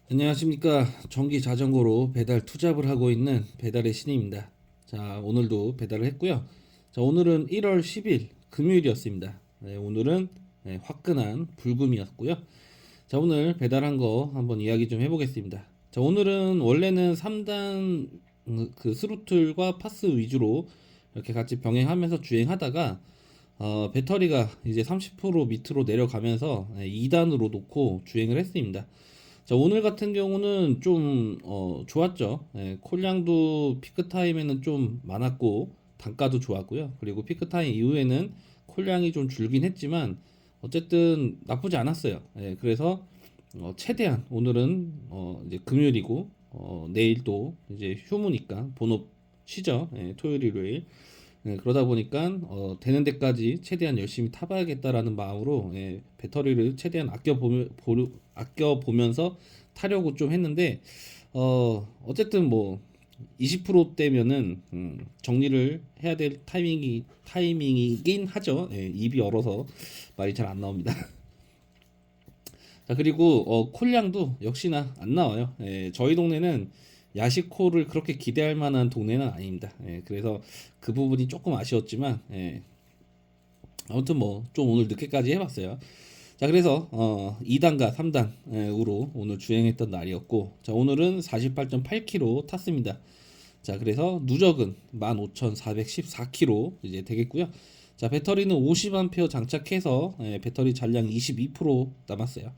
안녕하십니까. 전기 자전거로 배달 투잡을 하고 있는 배달의 신입니다. 자, 오늘도 배달을 했고요. 자, 오늘은 1월 10일 금요일이었습니다. 네, 오늘은 화끈한 불금이었고요. 자, 오늘 배달한 거 한번 이야기 좀 해보겠습니다. 자, 오늘은 원래는 3단 그 스로틀과 파스 위주로 이렇게 같이 병행하면서 주행하다가 배터리가 이제 30% 밑으로 내려가면서 2단으로 놓고 주행을 했습니다. 자, 오늘 같은 경우는 좀 좋았죠. 콜량도 피크 타임에는 좀 많았고 단가도 좋았고요. 그리고 피크 타임 이후에는 콜량이 좀 줄긴 했지만 어쨌든 나쁘지 않았어요. 그래서 최대한 오늘은 이제 금요일이고 내일 또 이제 휴무니까 본업 쉬죠. 토요일 일요일. 그러다 보니까 되는 데까지 최대한 열심히 타봐야겠다라는 마음으로 배터리를 최대한 아껴 보면서 타려고 좀 했는데 어쨌든 뭐 20%대면은 정리를 해야 될 타이밍이긴 하죠. 입이 얼어서 말이 잘 안 나옵니다. 자, 그리고 콜량도 역시나 안 나와요. 저희 동네는 야식콜을 그렇게 기대할 만한 동네는 아닙니다. 그래서 그 부분이 조금 아쉬웠지만 아무튼 뭐 좀 오늘 늦게까지 해봤어요. 자, 그래서 2단과 3단으로 오늘 주행했던 날이었고, 자, 오늘은 48.8km 탔습니다. 자, 그래서 누적은 15,414km 이제 되겠고요. 자, 배터리는 50A 장착해서 배터리 잔량 22% 남았어요.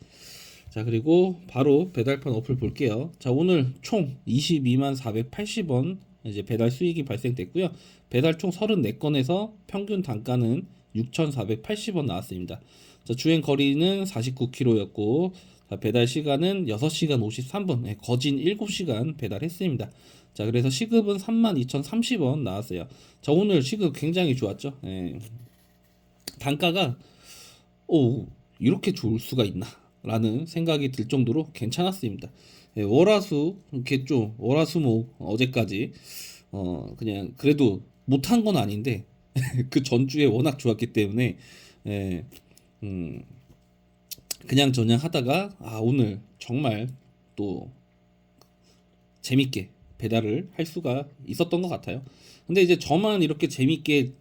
자, 그리고 바로 배달판 어플 볼게요. 자, 오늘 총 22만 480원 이제 배달 수익이 발생됐고요. 배달 총 34건에서 평균 단가는 6,480원 나왔습니다. 자, 주행 거리는 49km였고, 자, 배달 시간은 6시간 53분, 거진 7시간 배달했습니다. 자, 그래서 시급은 32,030원 나왔어요. 자, 오늘 시급 굉장히 좋았죠. 단가가 이렇게 좋을 수가 있나? 라는 생각이 들 정도로 괜찮았습니다. 월화수, 개조, 월화수목 어제까지 그냥 그래도 못한 건 아닌데 그 전주에 워낙 좋았기 때문에 예, 음, 그냥 저냥 하다가 오늘 정말 또 재밌게 배달을 할 수가 있었던 것 같아요. 근데 이제 저만 이렇게 재밌게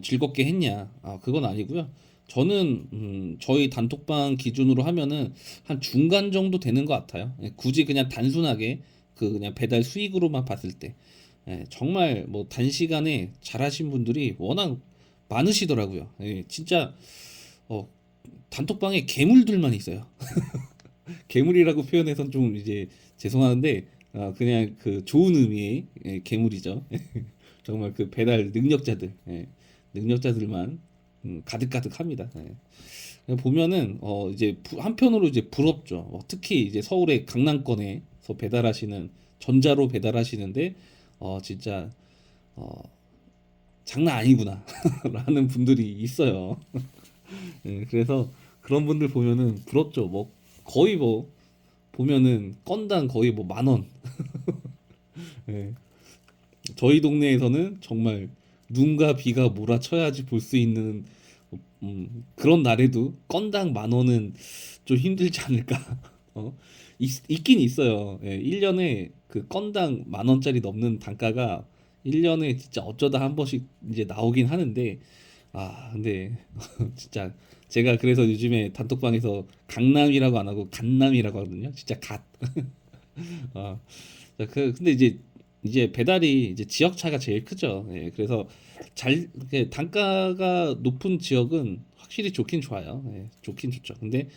즐겁게 했냐? 그건 아니고요. 저는 저희 단톡방 기준으로 하면은 한 중간 정도 되는 것 같아요. 굳이 그냥 단순하게 그 그냥 배달 수익으로만 봤을 때 정말 뭐 단시간에 잘하신 분들이 워낙 많으시더라고요. 진짜 어, 단톡방에 괴물들만 있어요. 괴물이라고 표현해선 좀 이제 죄송한데 그냥 그 좋은 의미의 괴물이죠. 정말 그 배달 능력자들, 능력자들만 가득가득합니다. 그냥 보면은 이제 한편으로 이제 부럽죠. 특히 이제 서울의 강남권에서 배달하시는 전자로 배달하시는데 진짜 어, 장난 아니구나 라는 분들이 있어요. 그래서 그런 분들 보면은 부럽죠. 뭐 거의 뭐 보면은 건당 거의 뭐 10,000원. 예. 저희 동네에서는 정말 눈과 비가 몰아쳐야지 볼 수 있는 그런 날에도 건당 10,000원은 좀 힘들지 않을까. 있긴 있어요. 1년에 그 건당 10,000원짜리 넘는 단가가 1년에 진짜 어쩌다 한 번씩 이제 나오긴 하는데 근데 진짜 제가 그래서 요즘에 단톡방에서 강남이라고 안 하고 갓남이라고 하거든요. 진짜 갓. 아, 근데 이제 배달이 이제 지역 차가 제일 크죠. 그래서 이렇게 단가가 높은 지역은 확실히 좋긴 좋아요. 좋긴 좋죠. 근데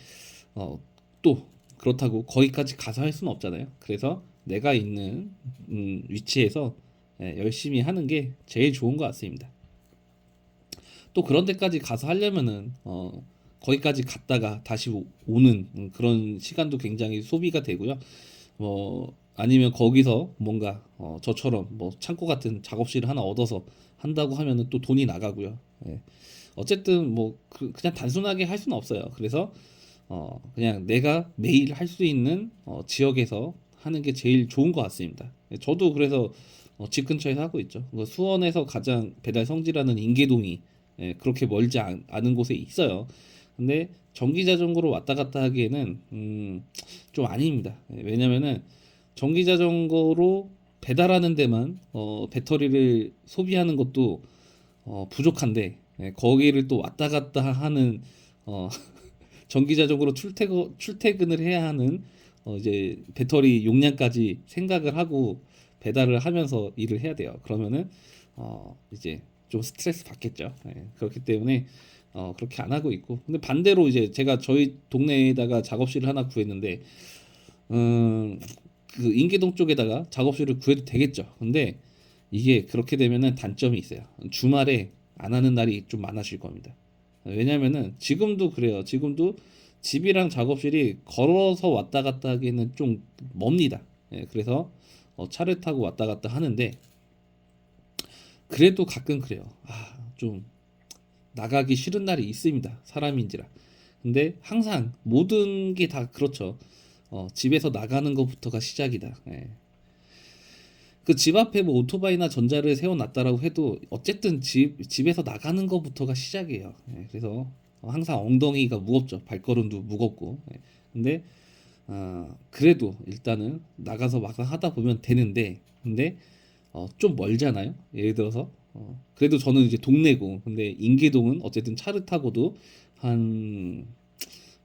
어, 또 그렇다고 거기까지 가서 할 수는 없잖아요. 그래서 내가 있는 위치에서 열심히 하는 게 제일 좋은 것 같습니다. 또 그런 데까지 가서 하려면은 거기까지 갔다가 다시 오는 그런 시간도 굉장히 소비가 되고요. 뭐 아니면 거기서 뭔가 저처럼 뭐 창고 같은 작업실을 하나 얻어서 한다고 하면은 또 돈이 나가고요. 어쨌든 뭐 그냥 단순하게 할 수는 없어요. 그래서 그냥 내가 매일 할 수 있는 지역에서 하는 게 제일 좋은 것 같습니다. 저도 그래서 집 근처에서 하고 있죠. 수원에서 가장 배달 성지라는 인계동이 그렇게 멀지 않은 곳에 있어요. 근데 전기 자전거로 왔다 갔다 하기에는 좀 아닙니다. 왜냐면은 전기 자전거로 배달하는 데만 배터리를 소비하는 것도 부족한데, 거기를 또 왔다 갔다 하는 어, 전기 자전거로 출퇴근을 해야 하는 이제 배터리 용량까지 생각을 하고 배달을 하면서 일을 해야 돼요. 그러면은 이제 좀 스트레스 받겠죠. 그렇기 때문에 그렇게 안 하고 있고. 근데 반대로 이제 제가 저희 동네에다가 작업실을 하나 구했는데, 음, 그 인계동 쪽에다가 작업실을 구해도 되겠죠. 근데 이게 그렇게 되면은 단점이 있어요. 주말에 안 하는 날이 좀 많아질 겁니다. 왜냐면은 지금도 그래요. 지금도 집이랑 작업실이 걸어서 왔다 갔다 하기에는 좀 멉니다. 그래서 차를 타고 왔다 갔다 하는데, 그래도 가끔 그래요. 좀 나가기 싫은 날이 있습니다. 사람인지라. 근데 항상 모든 게 다 그렇죠. 집에서 나가는 것부터가 시작이다. 그 집 앞에 뭐 오토바이나 전자를 세워놨다라고 해도 어쨌든 집에서 나가는 것부터가 시작이에요. 그래서 항상 엉덩이가 무겁죠. 발걸음도 무겁고. 근데 그래도 일단은 나가서 막상 하다 보면 되는데, 근데 좀 멀잖아요. 예를 들어서 그래도 저는 이제 동네고, 근데 인계동은 어쨌든 차를 타고도 한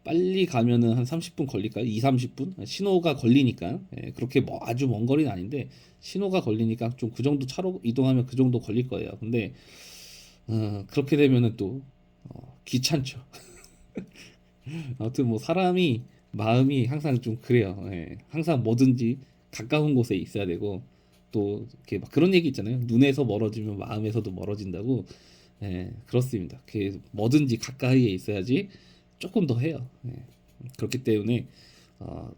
빨리 가면은 한 30분 걸릴까요? 2, 30분? 신호가 걸리니까. 그렇게 뭐 아주 먼 거리는 아닌데 신호가 걸리니까 좀 그 정도 차로 이동하면 그 정도 걸릴 거예요. 근데 그렇게 되면은 또 귀찮죠. 아무튼 뭐 사람이 마음이 항상 좀 그래요. 항상 뭐든지 가까운 곳에 있어야 되고, 또 이렇게 막 그런 얘기 있잖아요. 눈에서 멀어지면 마음에서도 멀어진다고. 그렇습니다. 그 뭐든지 가까이에 있어야지 조금 더 해요. 그렇기 때문에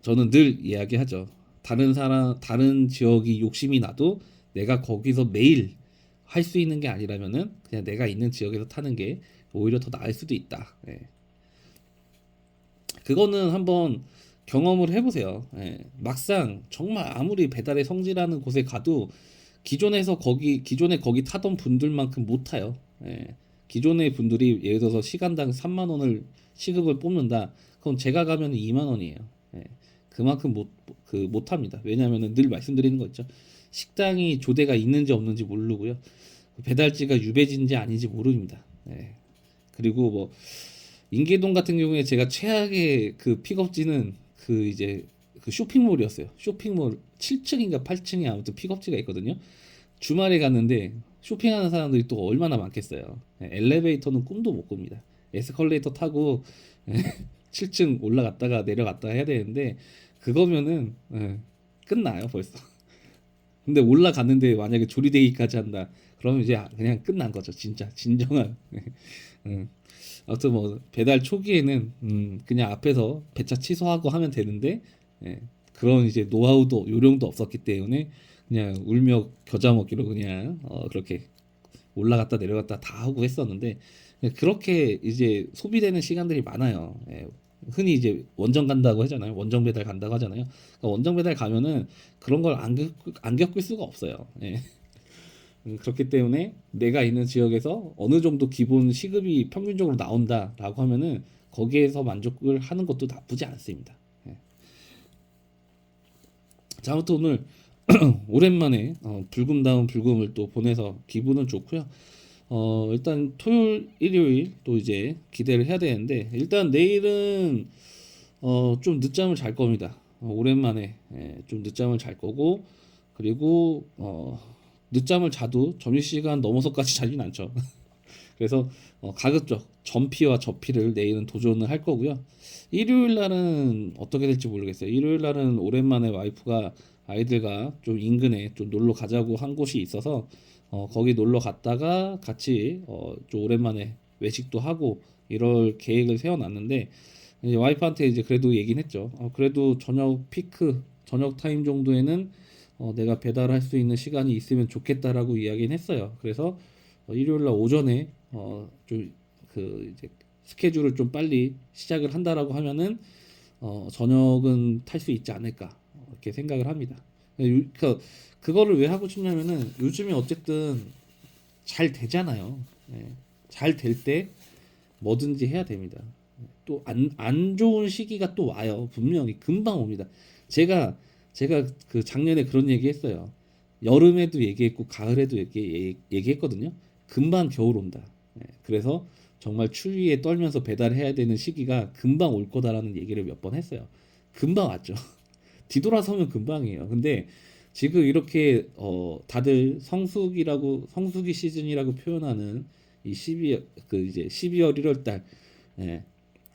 저는 늘 이야기하죠. 다른 지역이 욕심이 나도 내가 거기서 매일 할 수 있는 게 아니라면은 그냥 내가 있는 지역에서 타는 게 오히려 더 나을 수도 있다. 그거는 한번 경험을 해보세요. 막상 정말 아무리 배달의 성지라는 곳에 가도 기존에 거기 타던 분들만큼 못 타요. 기존의 분들이 예를 들어서 시간당 3만 원을 시급을 뽑는다. 그럼 제가 가면 2만 원이에요. 그만큼 못 합니다. 왜냐하면 늘 말씀드리는 거 있죠. 식당이 조대가 있는지 없는지 모르고요. 배달지가 유배지인지 아닌지 모릅니다. 그리고 뭐 인계동 같은 경우에 제가 최악의 그 픽업지는 그 이제 그 쇼핑몰이었어요. 쇼핑몰 7층인가 8층에 아무튼 픽업지가 있거든요. 주말에 갔는데 쇼핑하는 사람들이 또 얼마나 많겠어요. 엘리베이터는 꿈도 못 꿉니다. 에스컬레이터 타고 7층 올라갔다가 내려갔다가 해야 되는데, 그거면은 끝나요 벌써. 근데 올라갔는데 만약에 조리대기까지 한다. 그러면 이제 그냥 끝난 거죠. 진짜 진정한. 음. 아무튼 뭐 배달 초기에는 그냥 앞에서 배차 취소하고 하면 되는데, 그런 이제 노하우도 요령도 없었기 때문에 그냥 울며 겨자 먹기로 그냥 그렇게 올라갔다 내려갔다 다 하고 했었는데, 그렇게 이제 소비되는 시간들이 많아요. 흔히 이제 원정 간다고 하잖아요. 원정 배달 간다고 하잖아요. 그러니까 원정 배달 가면은 그런 걸 안 겪을 수가 없어요. 그렇기 때문에 내가 있는 지역에서 어느 정도 기본 시급이 평균적으로 나온다라고 하면은 거기에서 만족을 하는 것도 나쁘지 않습니다. 자, 아무튼 오늘 오랜만에 불금다운 불금을 또 보내서 기분은 좋고요. 일단 토요일, 일요일 또 이제 기대를 해야 되는데, 일단 내일은 좀 늦잠을 잘 겁니다. 오랜만에 좀 늦잠을 잘 거고, 그리고 늦잠을 자도 점심시간 넘어서까지 자진 않죠. 그래서 가급적 전피와 저피를 내일은 도전을 할 거고요. 일요일 날은 어떻게 될지 모르겠어요. 일요일 날은 오랜만에 와이프가 아이들과 좀 인근에 좀 놀러 가자고 한 곳이 있어서 거기 놀러 갔다가 같이 좀 오랜만에 외식도 하고 이럴 계획을 세워놨는데, 이제 와이프한테 이제 그래도 얘기는 했죠. 그래도 저녁 타임 정도에는 내가 배달할 수 있는 시간이 있으면 좋겠다라고 이야기는 했어요. 그래서 일요일 날 오전에 좀 그 이제 스케줄을 좀 빨리 시작을 한다라고 하면은 저녁은 탈 수 있지 않을까 이렇게 생각을 합니다. 그거를 왜 하고 싶냐면은 요즘에 어쨌든 잘 되잖아요. 잘 될 때 뭐든지 해야 됩니다. 또 안 좋은 시기가 또 와요. 분명히 금방 옵니다. 제가 그 작년에 그런 얘기 했어요. 여름에도 얘기했고 가을에도 얘기했거든요. 금방 겨울 온다. 그래서 정말 추위에 떨면서 배달해야 되는 시기가 금방 올 거다라는 얘기를 몇 번 했어요. 금방 왔죠. 뒤돌아서면 금방이에요. 근데 지금 이렇게 다들 성수기 시즌이라고 표현하는 이 12월 1월 달, 예,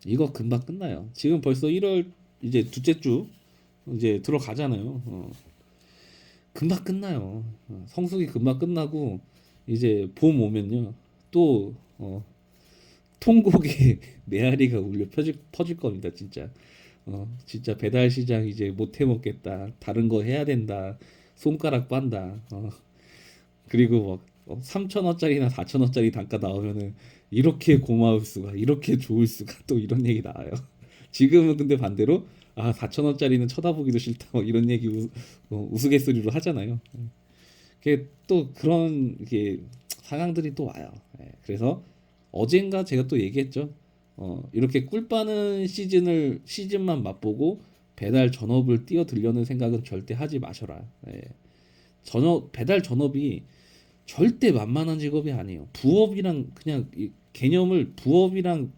이거 금방 끝나요. 지금 벌써 1월 이제 둘째 주 이제 들어가잖아요. 금방 끝나요. 성수기 금방 끝나고 이제 봄 오면요. 또 통곡의 메아리가 울려 퍼질 겁니다, 진짜. 진짜 배달 시장 이제 못 해 먹겠다. 다른 거 해야 된다. 손가락 빤다. 그리고 막 3,000원짜리나 4,000원짜리 단가 나오면은 이렇게 고마울 수가, 이렇게 좋을 수가 또 이런 얘기 나와요. 지금은 근데 반대로 4,000원짜리는 쳐다보기도 싫다. 뭐 이런 얘기 우스갯소리로 하잖아요. 그게 또 그런 게 상황들이 또 와요. 그래서 어젠가 제가 또 얘기했죠. 이렇게 꿀 빠는 시즌만 맛보고 배달 전업을 뛰어들려는 생각은 절대 하지 마셔라. 배달 전업이 절대 만만한 직업이 아니에요. 부업이랑 그냥 이 개념을 부업이랑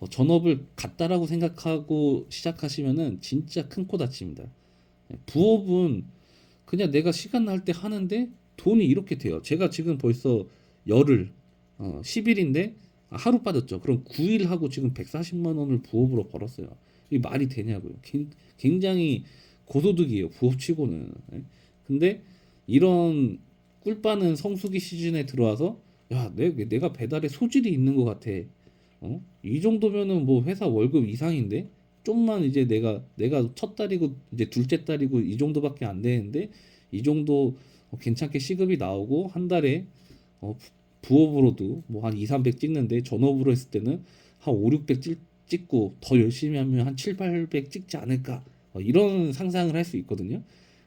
전업을 같다라고 생각하고 시작하시면은 진짜 큰 코 다칩니다. 부업은 그냥 내가 시간 날 때 하는데 돈이 이렇게 돼요. 제가 지금 벌써 열흘 10일인데 하루 빠졌죠. 그럼 9일 하고 지금 140만 원을 부업으로 벌었어요. 이 말이 되냐고요. 굉장히 고소득이에요. 부업치고는. 근데 이런 꿀 빠는 성수기 시즌에 들어와서 야, 내가 배달에 소질이 있는 것 같아. 이 정도면은 뭐 회사 월급 이상인데 좀만 이제 내가 첫 달이고 이제 둘째 달이고 이 정도밖에 안 되는데 이 정도 괜찮게 시급이 나오고 한 달에 어, 부업으로도 뭐 한 2, 300 찍는데 전업으로 했을 때는 한 5, 600 찍고 더 열심히 하면 한 7, 800 찍지 않을까 이런 상상을 할 수 있거든요.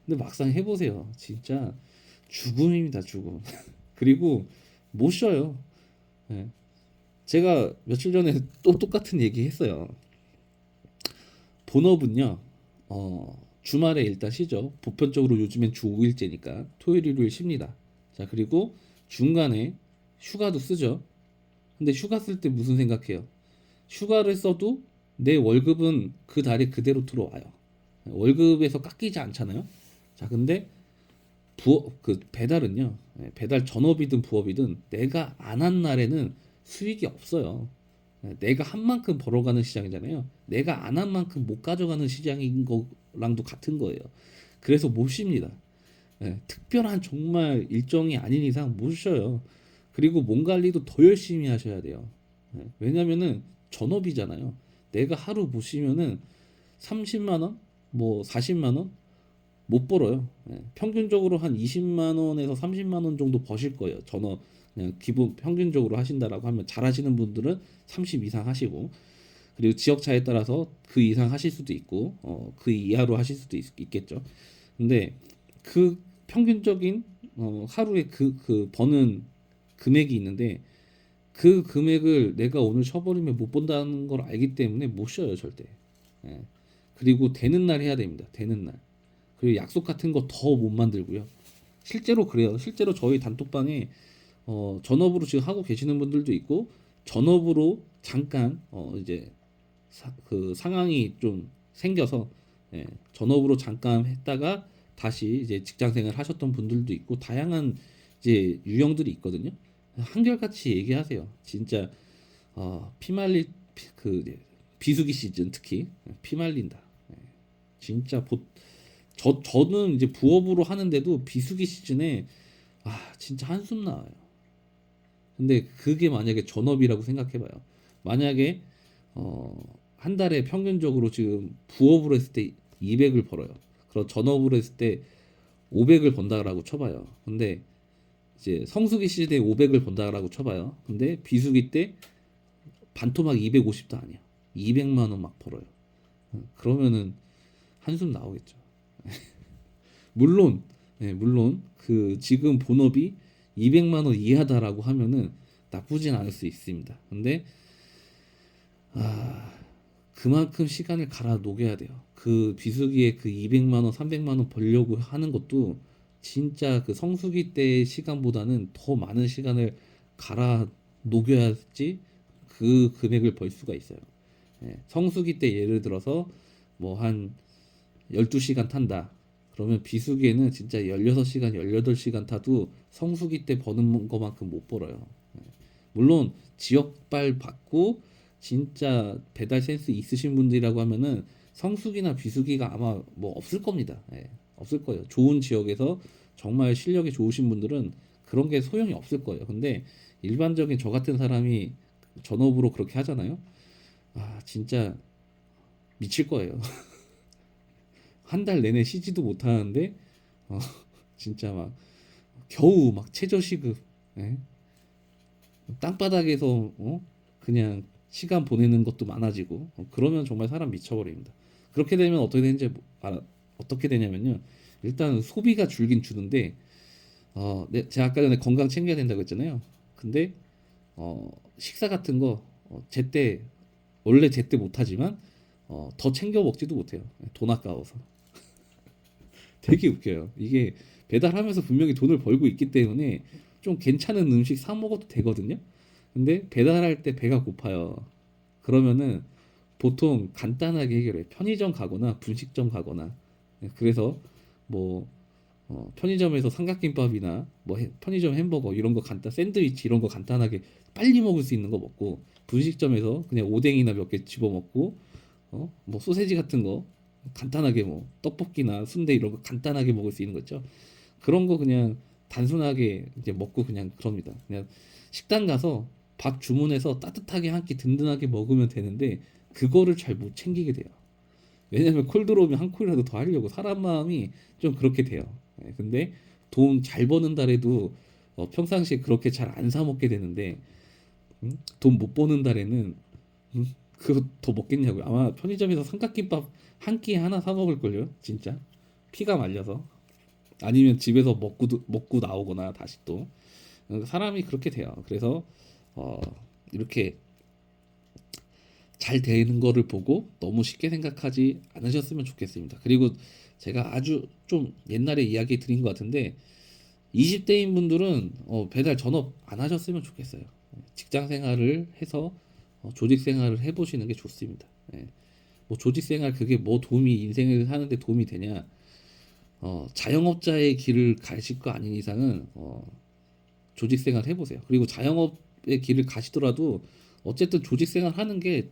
근데 막상 해보세요. 진짜 죽음입니다, 죽음. 그리고 못 쉬어요. 예. 제가 며칠 전에 또 똑같은 얘기 했어요. 본업은요, 주말에 일단 쉬죠. 보편적으로 요즘엔 주 5일제니까 토요일, 일요일 쉽니다. 자, 그리고 중간에 휴가도 쓰죠. 근데 휴가 쓸 때 무슨 생각해요? 휴가를 써도 내 월급은 그 달에 그대로 들어와요. 월급에서 깎이지 않잖아요. 자, 근데 그 배달은요, 배달 전업이든 부업이든 내가 안 한 날에는 수익이 없어요. 내가 한 만큼 벌어가는 시장이잖아요. 내가 안 한 만큼 못 가져가는 시장인 거랑도 같은 거예요. 그래서 못 쉽니다. 특별한 정말 일정이 아닌 이상 못 쉬어요. 그리고 몸 관리도 더 열심히 하셔야 돼요. 왜냐면은 전업이잖아요. 내가 하루 못 쉬면은 30만 원, 뭐 40만 원 못 벌어요. 평균적으로 한 20만 원에서 30만 원 정도 버실 거예요. 전업 그냥 기본 평균적으로 하신다라고 하면 잘하시는 분들은 30 이상 하시고 그리고 지역 차에 따라서 그 이상 하실 수도 있고 그 이하로 하실 수도 있겠죠. 근데 그 평균적인 하루에 그 버는 금액이 있는데 그 금액을 내가 오늘 쳐버리면 못 본다는 걸 알기 때문에 못 쉬어요 절대. 예. 그리고 되는 날 해야 됩니다. 되는 날. 그리고 약속 같은 거 더 못 만들고요. 실제로 그래요. 실제로 저희 단톡방에 전업으로 지금 하고 계시는 분들도 있고 전업으로 잠깐 이제 그 상황이 좀 생겨서 전업으로 잠깐 했다가 다시 이제 직장생활 하셨던 분들도 있고 다양한 이제 유형들이 있거든요. 한결같이 얘기하세요. 진짜 피말릴 그 비수기 시즌 특히 피말린다. 진짜 저는 이제 부업으로 하는데도 비수기 시즌에 진짜 한숨 나와요. 근데 그게 만약에 전업이라고 생각해봐요. 만약에 한 달에 평균적으로 지금 부업으로 했을 때 200을 벌어요. 그럼 전업으로 했을 때 500을 번다라고 쳐봐요. 근데 이제 성수기 시즌에 500을 번다라고 쳐봐요. 근데 비수기 때 반토막 250도 아니야. 200만 원 막 벌어요. 그러면은 한숨 나오겠죠. 물론 그 지금 본업이 200만 원 이하다라고 하면은 나쁘진 않을 수 있습니다. 근데 그만큼 시간을 갈아 녹여야 돼요. 그 비수기에 그 200만 원, 300만 원 벌려고 하는 것도 진짜 그 성수기 때 시간보다는 더 많은 시간을 갈아 녹여야지 그 금액을 벌 수가 있어요. 예, 성수기 때 예를 들어서 뭐 한 12시간 탄다. 그러면 비수기에는 진짜 16시간, 18시간 타도 성수기 때 버는 것만큼 못 벌어요. 예. 물론 지역발 받고 진짜 배달 센스 있으신 분들이라고 하면은 성수기나 비수기가 아마 뭐 없을 겁니다. 예, 없을 거예요. 좋은 지역에서 정말 실력이 좋으신 분들은 그런 게 소용이 없을 거예요. 근데 일반적인 저 같은 사람이 전업으로 그렇게 하잖아요. 아, 진짜 미칠 거예요. 한 달 내내 쉬지도 못하는데 어, 진짜 막 겨우 막 최저시급, 예? 땅바닥에서 그냥 시간 보내는 것도 많아지고 그러면 정말 사람 미쳐버립니다. 그렇게 되면 어떻게 되냐면요. 일단 소비가 줄긴 주는데 제가 아까 전에 건강 챙겨야 된다고 했잖아요. 근데 식사 같은 거 제때 원래 제때 못하지만 더 챙겨 먹지도 못해요. 돈 아까워서. 되게 웃겨요. 이게 배달하면서 분명히 돈을 벌고 있기 때문에 좀 괜찮은 음식 사 먹어도 되거든요. 근데 배달할 때 배가 고파요. 그러면은 보통 간단하게 해결해요. 편의점 가거나 분식점 가거나. 그래서 뭐 편의점에서 삼각김밥이나 뭐 편의점 햄버거 이런 거 샌드위치 이런 거 간단하게 빨리 먹을 수 있는 거 먹고 분식점에서 그냥 오뎅이나 몇 개 집어 먹고 뭐 소세지 같은 거 간단하게 뭐 떡볶이나 순대 이런 거 간단하게 먹을 수 있는 거 있죠. 그런 거 그냥 단순하게 이제 먹고 그냥 그럽니다. 그냥 식당 가서 밥 주문해서 따뜻하게 한 끼 든든하게 먹으면 되는데 그거를 잘 못 챙기게 돼요. 왜냐면 콜 들어오면 한 콜이라도 더 하려고 사람 마음이 좀 그렇게 돼요. 예, 근데 돈 잘 버는 달에도 평상시에 그렇게 잘 안 사 먹게 되는데 돈 못 버는 달에는 그거 더 먹겠냐고요. 아마 편의점에서 삼각김밥 한 끼에 하나 사 먹을걸요. 진짜 피가 말려서 아니면 집에서 먹고 나오거나 다시 또 사람이 그렇게 돼요. 그래서 어, 이렇게 잘 되는 거를 보고 너무 쉽게 생각하지 않으셨으면 좋겠습니다. 그리고 제가 아주 좀 옛날에 이야기 드린 것 같은데 20대인 분들은 배달 전업 안 하셨으면 좋겠어요. 직장 생활을 해서 조직 생활을 해보시는 게 좋습니다. 예. 뭐 조직 생활 그게 뭐 도움이 인생을 사는데 도움이 되냐? 자영업자의 길을 가실 거 아닌 이상은 조직 생활 해보세요. 그리고 자영업의 길을 가시더라도 어쨌든 조직 생활 하는 게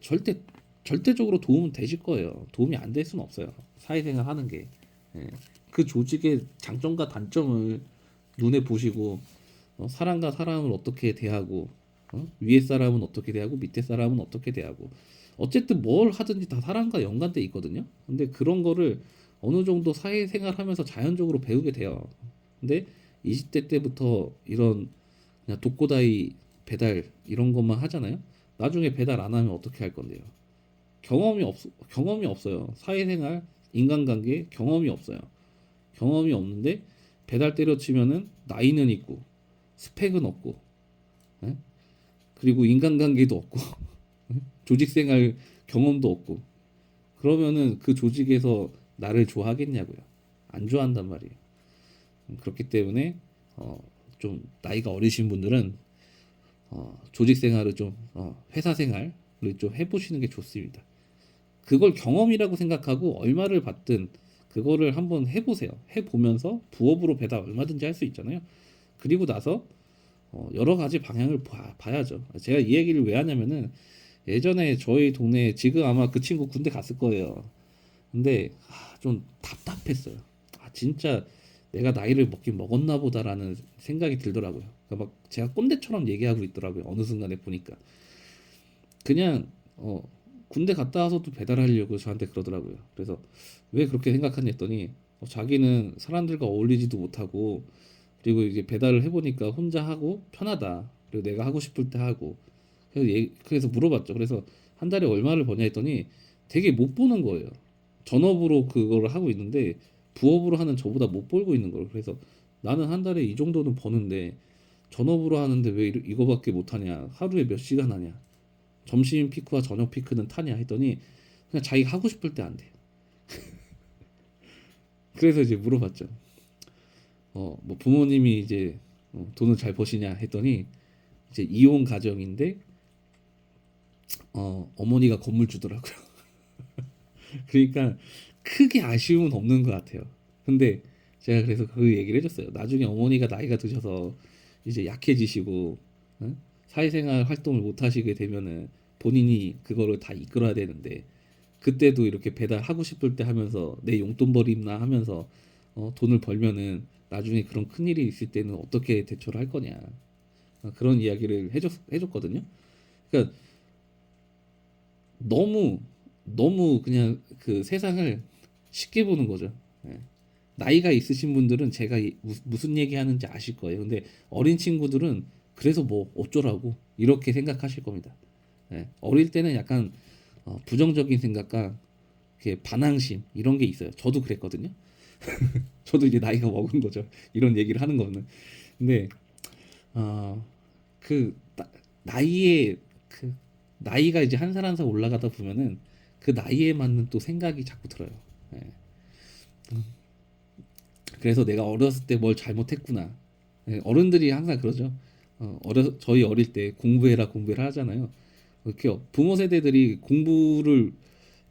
절대적으로 도움은 되실 거예요. 도움이 안 될 수는 없어요. 사회생활 하는 게. 예. 그 조직의 장점과 단점을 눈에 보시고 사람과 사람을 어떻게 대하고 위에 사람은 어떻게 대하고 밑에 사람은 어떻게 대하고 어쨌든 뭘 하든지 다 사람과 연관돼 있거든요. 근데 그런 거를 어느 정도 사회생활 하면서 자연적으로 배우게 돼요. 근데 20대 때부터 이런 그냥 독고다이 배달 이런 것만 하잖아요. 나중에 배달 안 하면 어떻게 할 건데요? 경험이 없어요. 사회생활, 인간관계 경험이 없어요. 경험이 없는데 배달 때려치면은 나이는 있고 스펙은 없고 예? 그리고 인간관계도 없고 조직생활 경험도 없고 그러면은 그 조직에서 나를 좋아하겠냐고요. 안 좋아한단 말이에요. 그렇기 때문에 좀 나이가 어리신 분들은 조직 생활을 좀 회사 생활을 좀 해보시는 게 좋습니다. 그걸 경험이라고 생각하고 얼마를 받든 그거를 한번 해보세요. 해보면서 부업으로 배달 얼마든지 할 수 있잖아요. 그리고 나서 여러 가지 방향을 봐야죠. 제가 이 얘기를 왜 하냐면은 예전에 저희 동네에 지금 아마 그 친구 군대 갔을 거예요. 근데 좀 답답했어요. 진짜 내가 나이를 먹긴 먹었나 보다라는 생각이 들더라고요. 그러니까 막 제가 꼰대처럼 얘기하고 있더라고요. 어느 순간에 보니까 그냥 군대 갔다 와서도 배달하려고 저한테 그러더라고요. 그래서 왜 그렇게 생각하냐 했더니 자기는 사람들과 어울리지도 못하고 그리고 이게 배달을 해보니까 혼자 하고 편하다. 그리고 내가 하고 싶을 때 하고 그래서 물어봤죠. 그래서 한 달에 얼마를 버냐 했더니 되게 못 보는 거예요. 전업으로 그걸 하고 있는데 부업으로 하는 저보다 못 벌고 있는 거예요. 그래서 나는 한 달에 이 정도는 버는데 전업으로 하는데 왜 이거밖에 못 하냐? 하루에 몇 시간 하냐? 점심 피크와 저녁 피크는 타냐 했더니 그냥 자기가 하고 싶을 때 안 돼. 그래서 이제 물어봤죠. 뭐 부모님이 이제 돈을 잘 버시냐 했더니 이제 이혼 가정인데 어머니가 건물주더라고요. 그러니까 크게 아쉬움은 없는 것 같아요. 근데 제가 그래서 그 얘기를 해줬어요. 나중에 어머니가 나이가 드셔서 이제 약해지시고 응? 사회생활 활동을 못 하시게 되면은 본인이 그거를 다 이끌어야 되는데 그때도 이렇게 배달하고 싶을 때 하면서 내 용돈 벌이나 하면서 돈을 벌면은 나중에 그런 큰일이 있을 때는 어떻게 대처를 할 거냐 그런 이야기를 해줬거든요. 그러니까 너무 너무 그냥 그 세상을 쉽게 보는 거죠. 예. 나이가 있으신 분들은 제가 무슨 얘기 하는지 아실 거예요. 근데 어린 친구들은 그래서 뭐 어쩌라고 이렇게 생각하실 겁니다. 예. 어릴 때는 약간 부정적인 생각과 이렇게 반항심 이런 게 있어요. 저도 그랬거든요. 저도 이제 나이가 먹은 거죠. 이런 얘기를 하는 거는. 근데 어, 그 나이에 그 나이가 이제 한 살 한 살 올라가다 보면은 그 나이에 맞는 또 생각이 자꾸 들어요. 예. 그래서 내가 어렸을 때 뭘 잘못했구나. 예, 어른들이 항상 그러죠. 저희 어릴 때 공부해라 공부해라 하잖아요. 이렇게 부모 세대들이 공부를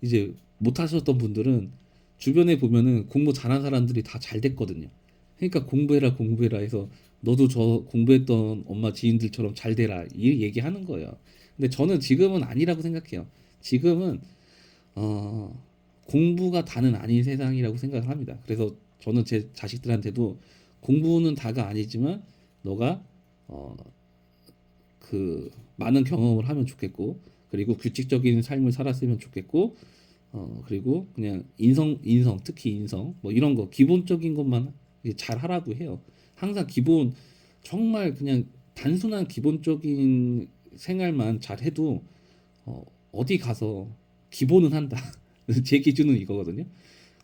이제 못 하셨던 분들은 주변에 보면은 공부 잘한 사람들이 다 잘 됐거든요. 그러니까 공부해라 공부해라 해서 너도 저 공부했던 엄마 지인들처럼 잘 되라 이 얘기하는 거예요. 근데 저는 지금은 아니라고 생각해요. 지금은 어, 공부가 다는 아닌 세상이라고 생각을 합니다. 그래서 저는 제 자식들한테도 공부는 다가 아니지만 너가 어, 그 많은 경험을 하면 좋겠고 그리고 규칙적인 삶을 살았으면 좋겠고 그리고 그냥 인성 특히 인성 뭐 이런 거 기본적인 것만 잘 하라고 해요. 항상 기본 정말 그냥 단순한 기본적인 생활만 잘 해도 어디 가서 기본은 한다. 제 기준은 이거거든요.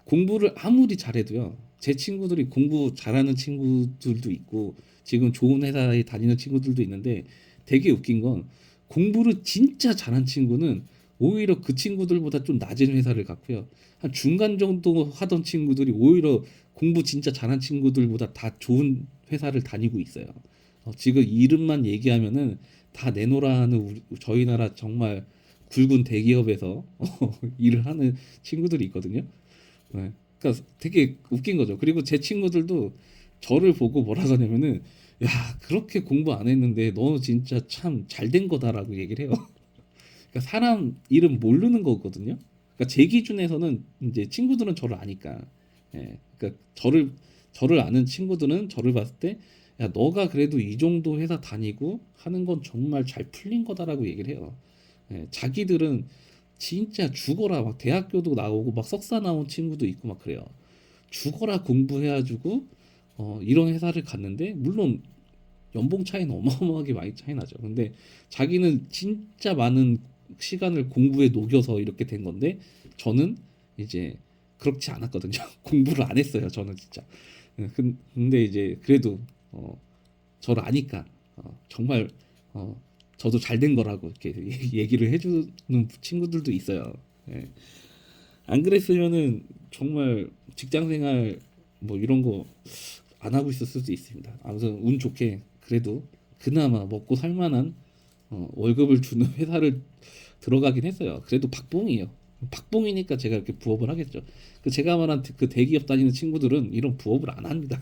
공부를 아무리 잘해도요. 제 친구들이 공부 잘하는 친구들도 있고 지금 좋은 회사에 다니는 친구들도 있는데 되게 웃긴 건 공부를 진짜 잘한 친구는 오히려 그 친구들보다 좀 낮은 회사를 갔고요. 한 중간 정도 하던 친구들이 오히려 공부 진짜 잘한 친구들보다 다 좋은 회사를 다니고 있어요. 지금 이름만 얘기하면은 다 내노라 하는 저희 나라 정말 굵은 대기업에서 일을 하는 친구들이 있거든요. 네. 그러니까 되게 웃긴 거죠. 그리고 제 친구들도 저를 보고 뭐라 하냐면은 야 그렇게 공부 안 했는데 너 진짜 참 잘 된 거다라고 얘기를 해요. 그러니까 사람 이름 모르는 거거든요. 그러니까 제 기준에서는 이제 친구들은 저를 아니까, 그러니까 저를 아는 친구들은 저를 봤을 때, 야 너가 그래도 이 정도 회사 다니고 하는 건 정말 잘 풀린 거다라고 얘기를 해요. 자기들은 진짜 죽어라 막 대학교도 나오고 막 석사 나온 친구도 있고 막 그래요. 죽어라 공부해가지고 이런 회사를 갔는데 물론 연봉 차이는 어마어마하게 많이 차이 나죠. 근데 자기는 진짜 많은 시간을 공부에 녹여서 이렇게 된 건데 저는 이제 그렇지 않았거든요. 공부를 안 했어요. 저는 진짜. 근데 이제 그래도 저를 아니까 정말 어, 저도 잘 된 거라고 이렇게 얘기를 해주는 친구들도 있어요. 예. 안 그랬으면은 정말 직장 생활 뭐 이런 거 안 하고 있었을 수도 있습니다. 아무튼 운 좋게 그래도 그나마 먹고 살 만한 월급을 주는 회사를 들어가긴 했어요. 그래도 박봉이에요. 박봉이니까 제가 이렇게 부업을 하겠죠. 그 제가 말한 그 대기업 다니는 친구들은 이런 부업을 안 합니다.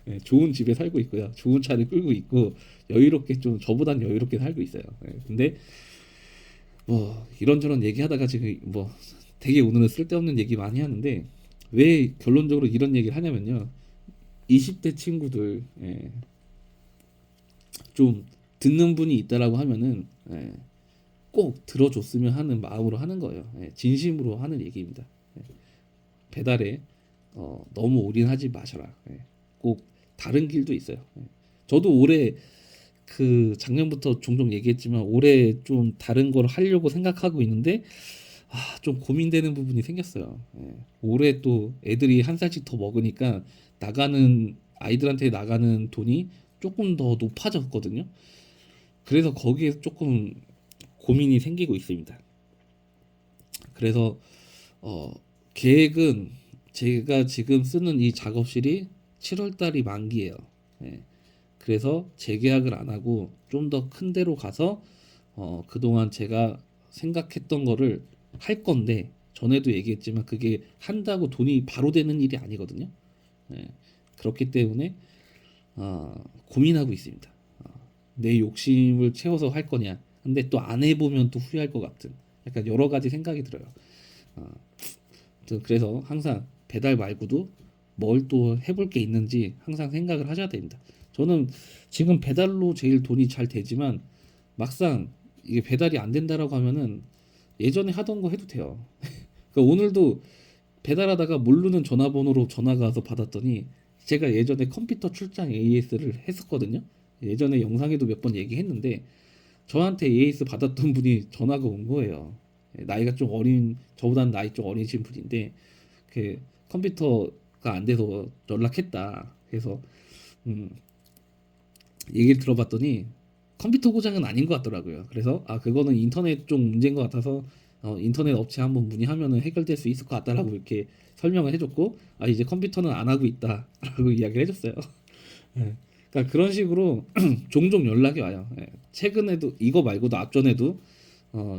예, 좋은 집에 살고 있고요. 좋은 차를 끌고 있고 여유롭게 좀 저보단 여유롭게 살고 있어요. 근데 뭐 이런저런 얘기하다가 지금 뭐 되게 오늘은 쓸데없는 얘기 많이 하는데 왜 결론적으로 이런 얘기를 하냐면요. 20대 친구들 좀 듣는 분이 있다라고 하면은 꼭 들어줬으면 하는 마음으로 하는 거예요. 진심으로 하는 얘기입니다. 배달에 너무 올인하지 마셔라. 꼭 다른 길도 있어요. 저도 올해 그 작년부터 종종 얘기했지만 올해 좀 다른 걸 하려고 생각하고 있는데 좀 고민되는 부분이 생겼어요. 올해 또 애들이 한 살씩 더 먹으니까 나가는 아이들한테 나가는 돈이 조금 더 높아졌거든요. 그래서 거기에 조금 고민이 생기고 있습니다. 그래서 어, 계획은 제가 지금 쓰는 이 작업실이 7월 달이 만기예요. 예. 그래서 재계약을 안 하고 좀 더 큰 데로 가서 그동안 제가 생각했던 거를 할 건데, 전에도 얘기했지만 그게 한다고 돈이 바로 되는 일이 아니거든요. 예. 그렇기 때문에 고민하고 있습니다. 내 욕심을 채워서 할 거냐. 근데 또 안 해보면 또 후회할 것 같은 약간 여러 가지 생각이 들어요. 어, 그래서 항상 배달 말고도 뭘 또 해볼 게 있는지 항상 생각을 하셔야 됩니다. 저는 지금 배달로 제일 돈이 잘 되지만 막상 이게 배달이 안 된다라고 하면은 예전에 하던 거 해도 돼요. 그러니까 오늘도 배달하다가 모르는 전화번호로 전화가 와서 받았더니, 제가 예전에 컴퓨터 출장 AS를 했었거든요. 예전에 영상에도 몇 번 얘기했는데 저한테 AS 받았던 분이 전화가 온 거예요. 나이가 좀 어린, 저보다는 나이 좀 어리신 분인데 그 컴퓨터가 안 돼서 연락했다. 그래서 음, 얘기를 들어봤더니 컴퓨터 고장은 아닌 것 같더라고요. 그래서 그거는 인터넷 쪽 문제인 것 같아서 인터넷 업체 한번 문의하면은 해결될 수 있을 것 같다라고 이렇게 설명을 해줬고, 이제 컴퓨터는 안 하고 있다라고 이야기를 해줬어요. 예. 그러니까 그런 식으로 종종 연락이 와요. 예. 최근에도 이거 말고도 앞전에도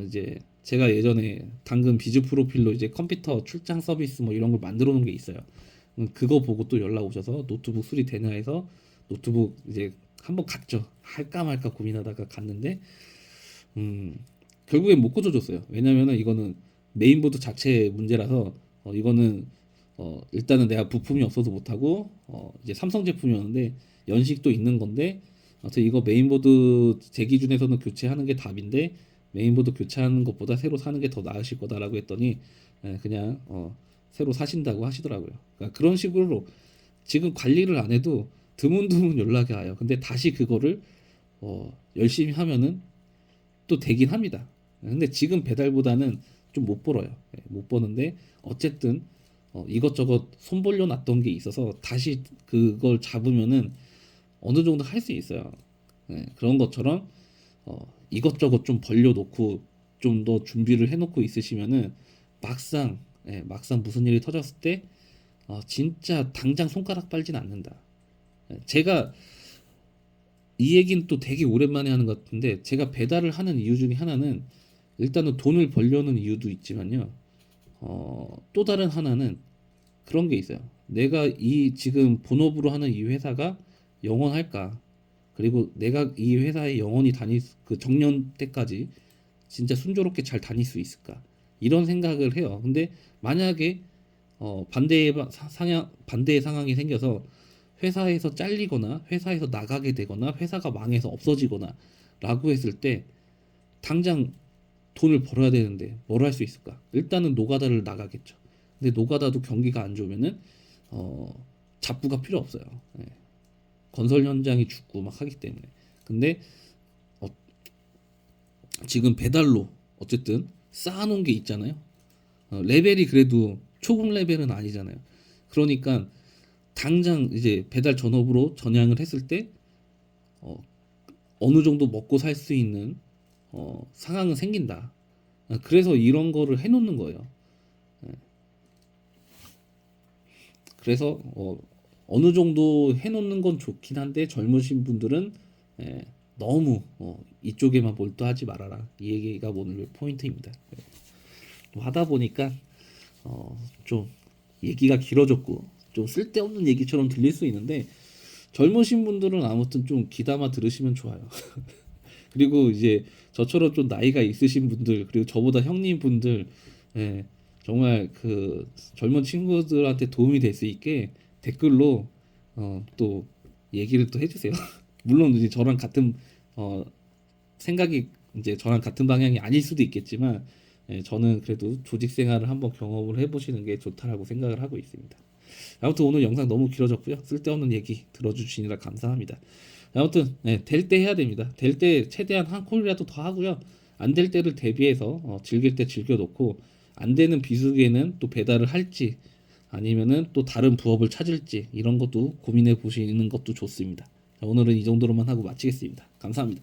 이제 제가 예전에 당근 비즈 프로필로 이제 컴퓨터 출장 서비스 뭐 이런 걸 만들어 놓은 게 있어요. 그거 보고 또 연락 오셔서 노트북 수리 되냐 해서 노트북 이제 한번 갔죠. 할까 말까 고민하다가 갔는데 음, 결국엔 못 고쳐줬어요. 왜냐면은 이거는 메인보드 자체 문제라서 이거는 일단은 내가 부품이 없어서 못하고 이제 삼성 제품이었는데 연식도 있는 건데, 아무튼 이거 메인보드 제 기준에서는 교체하는 게 답인데 메인보드 교체하는 것보다 새로 사는 게 더 나으실 거다라고 했더니 그냥 새로 사신다고 하시더라고요. 그러니까 그런 식으로 지금 관리를 안 해도 드문드문 연락이 와요. 근데 다시 그거를 열심히 하면은 또 되긴 합니다. 근데 지금 배달보다는 좀 못 벌어요. 못 버는데 어쨌든 이것저것 손 벌려 놨던 게 있어서 다시 그걸 잡으면은 어느 정도 할 수 있어요. 그런 것처럼 이것저것 좀 벌려 놓고 좀 더 준비를 해 놓고 있으시면은 막상 막상 무슨 일이 터졌을 때 진짜 당장 손가락 빨진 않는다. 제가 이 얘기는 또 되게 오랜만에 하는 것 같은데, 제가 배달을 하는 이유 중에 하나는 일단은 돈을 벌려는 이유도 있지만요. 또 다른 하나는 그런 게 있어요. 내가 이 지금 본업으로 하는 이 회사가 영원할까? 그리고 내가 이 회사에 영원히 다닐 그 정년 때까지 진짜 순조롭게 잘 다닐 수 있을까? 이런 생각을 해요. 근데 만약에 반대의 상황이 생겨서 회사에서 잘리거나 회사에서 나가게 되거나 회사가 망해서 없어지거나 라고 했을 때 당장 돈을 벌어야 되는데 뭘 할 수 있을까? 일단은 노가다를 나가겠죠. 근데 노가다도 경기가 안 좋으면은 어, 잡부가 필요 없어요. 예. 건설 현장이 죽고 막 하기 때문에. 근데 어, 지금 배달로 어쨌든 쌓아놓은 게 있잖아요. 레벨이 그래도 초급 레벨은 아니잖아요. 그러니까 당장 이제 배달 전업으로 전향을 했을 때 어, 어느 정도 먹고 살 수 있는 상황은 생긴다. 그래서 이런 거를 해놓는 거예요. 그래서 어느 정도 해놓는 건 좋긴 한데 젊으신 분들은 예, 너무 이쪽에만 몰두하지 말아라. 이 얘기가 오늘 포인트입니다. 하다 보니까 좀 얘기가 길어졌고 좀 쓸데없는 얘기처럼 들릴 수 있는데, 젊으신 분들은 아무튼 좀 귀담아 들으시면 좋아요. 그리고 이제 저처럼 좀 나이가 있으신 분들, 그리고 저보다 형님 분들, 예, 정말 그 젊은 친구들한테 도움이 될 수 있게 댓글로 또 얘기를 또 해주세요. 물론 이제 저랑 같은 어, 생각이 이제 저랑 같은 방향이 아닐 수도 있겠지만, 저는 그래도 조직 생활을 한번 경험을 해보시는 게 좋다라고 생각을 하고 있습니다. 아무튼 오늘 영상 너무 길어졌고요. 쓸데없는 얘기 들어주시느라 감사합니다. 아무튼 될 때 해야 됩니다. 될 때 최대한 한 콜이라도 더 하고요. 안 될 때를 대비해서 즐길 때 즐겨놓고, 안 되는 비수기에는 또 배달을 할지 아니면은 또 다른 부업을 찾을지 이런 것도 고민해 보시는 것도 좋습니다. 자, 오늘은 이 정도로만 하고 마치겠습니다. 감사합니다.